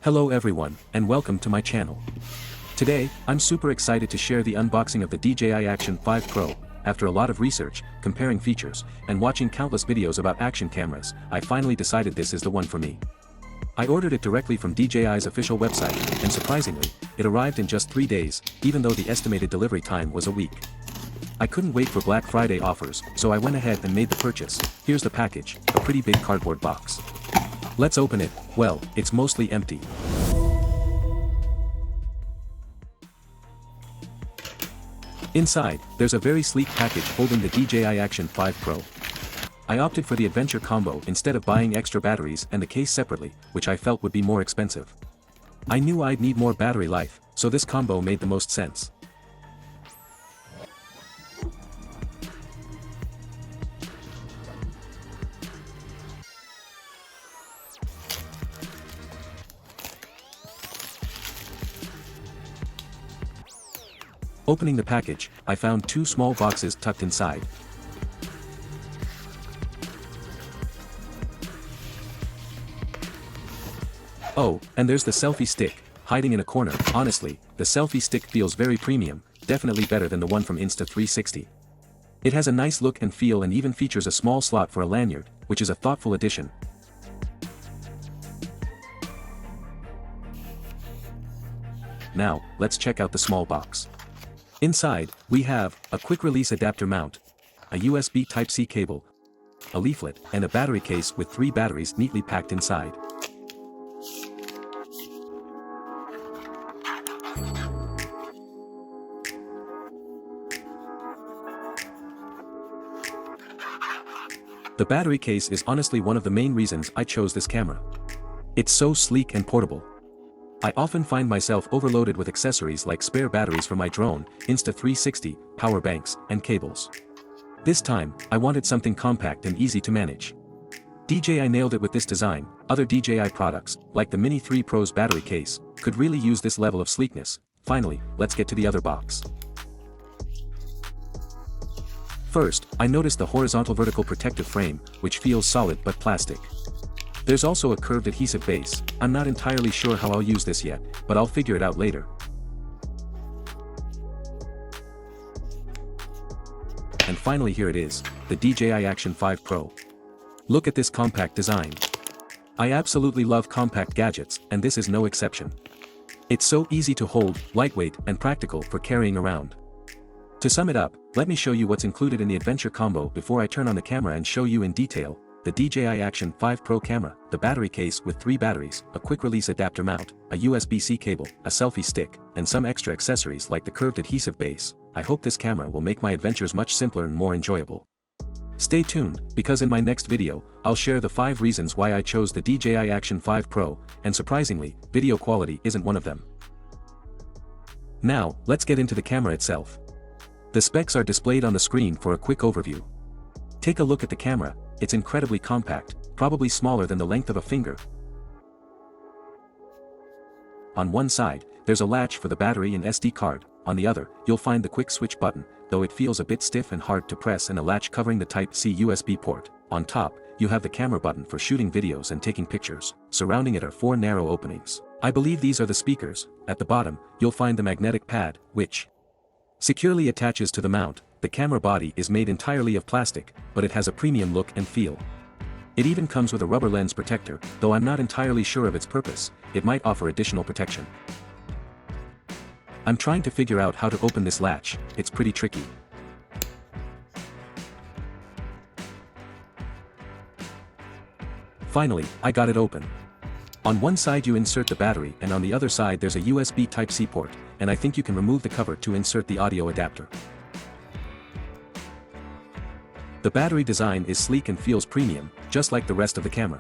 Hello everyone, and welcome to my channel. Today, I'm super excited to share the unboxing of the DJI Action 5 Pro. After a lot of research, comparing features, and watching countless videos about action cameras, I finally decided this is the one for me. I ordered it directly from DJI's official website, and surprisingly, it arrived in just 3 days, even though the estimated delivery time was a week. I couldn't wait for Black Friday offers, so I went ahead and made the purchase. Here's the package, a pretty big cardboard box. Let's open it. Well, it's mostly empty. Inside, there's a very sleek package holding the DJI Action 5 Pro. I opted for the Adventure combo instead of buying extra batteries and the case separately, which I felt would be more expensive. I knew I'd need more battery life, so this combo made the most sense. Opening the package, I found 2 small boxes tucked inside. Oh, and there's the selfie stick, hiding in a corner. Honestly, the selfie stick feels very premium, definitely better than the one from Insta360. It has a nice look and feel and even features a small slot for a lanyard, which is a thoughtful addition. Now, let's check out the small box. Inside, we have a quick-release adapter mount, a USB Type-C cable, a leaflet, and a battery case with 3 batteries neatly packed inside. The battery case is honestly one of the main reasons I chose this camera. It's so sleek and portable. I often find myself overloaded with accessories like spare batteries for my drone, Insta360, power banks, and cables. This time, I wanted something compact and easy to manage. DJI nailed it with this design. Other DJI products, like the Mini 3 Pro's battery case, could really use this level of sleekness. Finally, let's get to the other box. First, I noticed the horizontal vertical protective frame, which feels solid but plastic. There's also a curved adhesive base. I'm not entirely sure how I'll use this yet, but I'll figure it out later. And finally here it is, the DJI Action 5 Pro. Look at this compact design. I absolutely love compact gadgets, and this is no exception. It's so easy to hold, lightweight, and practical for carrying around. To sum it up, let me show you what's included in the Adventure combo before I turn on the camera and show you in detail. The DJI Action 5 Pro camera, the battery case with 3 batteries, a quick-release adapter mount, a USB-C cable, a selfie stick, and some extra accessories like the curved adhesive base. I hope this camera will make my adventures much simpler and more enjoyable. Stay tuned, because in my next video, I'll share the 5 reasons why I chose the DJI Action 5 Pro, and surprisingly, video quality isn't one of them. Now, let's get into the camera itself. The specs are displayed on the screen for a quick overview. Take a look at the camera. It's incredibly compact, probably smaller than the length of a finger. On one side, there's a latch for the battery and SD card. On the other, you'll find the quick switch button, though it feels a bit stiff and hard to press, and a latch covering the Type-C USB port. On top, you have the camera button for shooting videos and taking pictures. Surrounding it are 4 narrow openings. I believe these are the speakers. At the bottom, you'll find the magnetic pad, which securely attaches to the mount. The camera body is made entirely of plastic, but it has a premium look and feel. It even comes with a rubber lens protector, though I'm not entirely sure of its purpose. It might offer additional protection. I'm trying to figure out how to open this latch. It's pretty tricky. Finally, I got it open. On one side you insert the battery, and on the other side there's a USB Type-C port, and I think you can remove the cover to insert the audio adapter. The battery design is sleek and feels premium, just like the rest of the camera.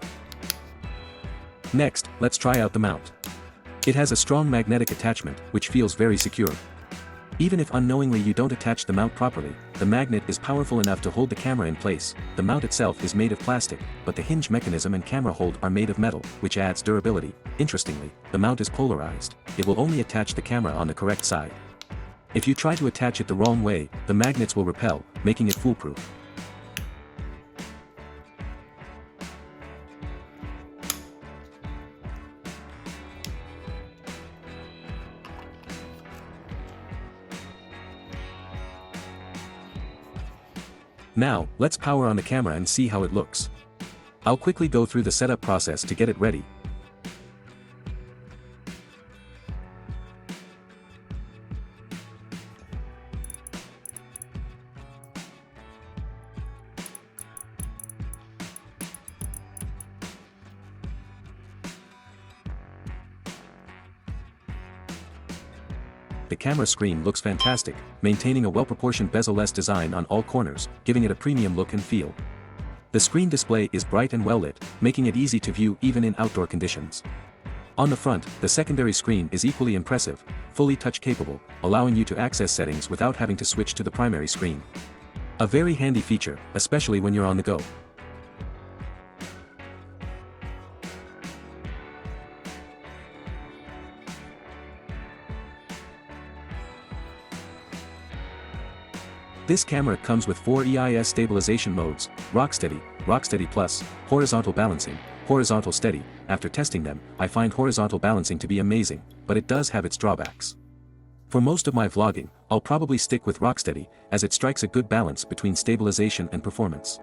Next, let's try out the mount. It has a strong magnetic attachment, which feels very secure. Even if unknowingly you don't attach the mount properly, the magnet is powerful enough to hold the camera in place. The mount itself is made of plastic, but the hinge mechanism and camera hold are made of metal, which adds durability. Interestingly, the mount is polarized. It will only attach the camera on the correct side. If you try to attach it the wrong way, the magnets will repel, making it foolproof. Now, let's power on the camera and see how it looks. I'll quickly go through the setup process to get it ready. The camera screen looks fantastic, maintaining a well-proportioned bezel-less design on all corners, giving it a premium look and feel. The screen display is bright and well-lit, making it easy to view even in outdoor conditions. On the front, the secondary screen is equally impressive, fully touch-capable, allowing you to access settings without having to switch to the primary screen. A very handy feature, especially when you're on the go. This camera comes with 4 EIS stabilization modes: Rocksteady, Rocksteady Plus, Horizontal Balancing, Horizontal Steady. After testing them, I find horizontal balancing to be amazing, but it does have its drawbacks. For most of my vlogging, I'll probably stick with Rocksteady, as it strikes a good balance between stabilization and performance.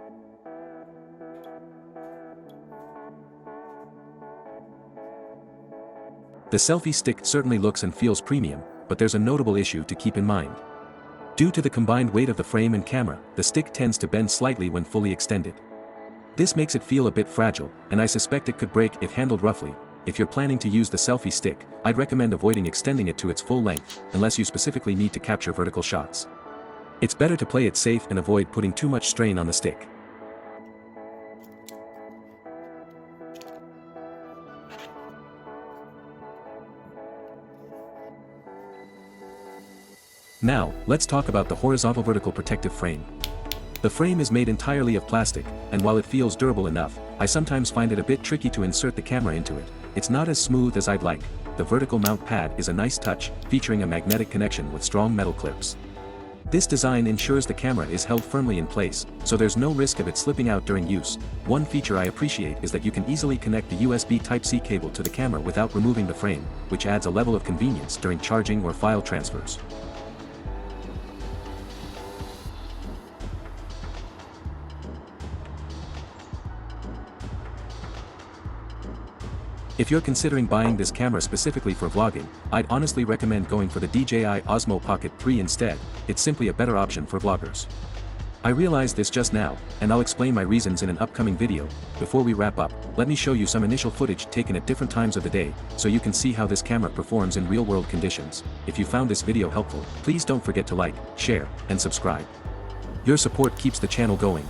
The selfie stick certainly looks and feels premium, but there's a notable issue to keep in mind. Due to the combined weight of the frame and camera, the stick tends to bend slightly when fully extended. This makes it feel a bit fragile, and I suspect it could break if handled roughly. If you're planning to use the selfie stick, I'd recommend avoiding extending it to its full length, unless you specifically need to capture vertical shots. It's better to play it safe and avoid putting too much strain on the stick. Now, let's talk about the horizontal vertical protective frame. The frame is made entirely of plastic, and while it feels durable enough, I sometimes find it a bit tricky to insert the camera into it. It's not as smooth as I'd like. The vertical mount pad is a nice touch, featuring a magnetic connection with strong metal clips. This design ensures the camera is held firmly in place, so there's no risk of it slipping out during use. One feature I appreciate is that you can easily connect the USB Type-C cable to the camera without removing the frame, which adds a level of convenience during charging or file transfers. If you're considering buying this camera specifically for vlogging, I'd honestly recommend going for the DJI Osmo Pocket 3 instead. It's simply a better option for vloggers. I realized this just now, and I'll explain my reasons in an upcoming video. Before we wrap up, let me show you some initial footage taken at different times of the day, so you can see how this camera performs in real-world conditions. If you found this video helpful, please don't forget to like, share, and subscribe. Your support keeps the channel going.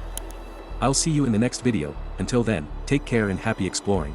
I'll see you in the next video. Until then, take care and happy exploring.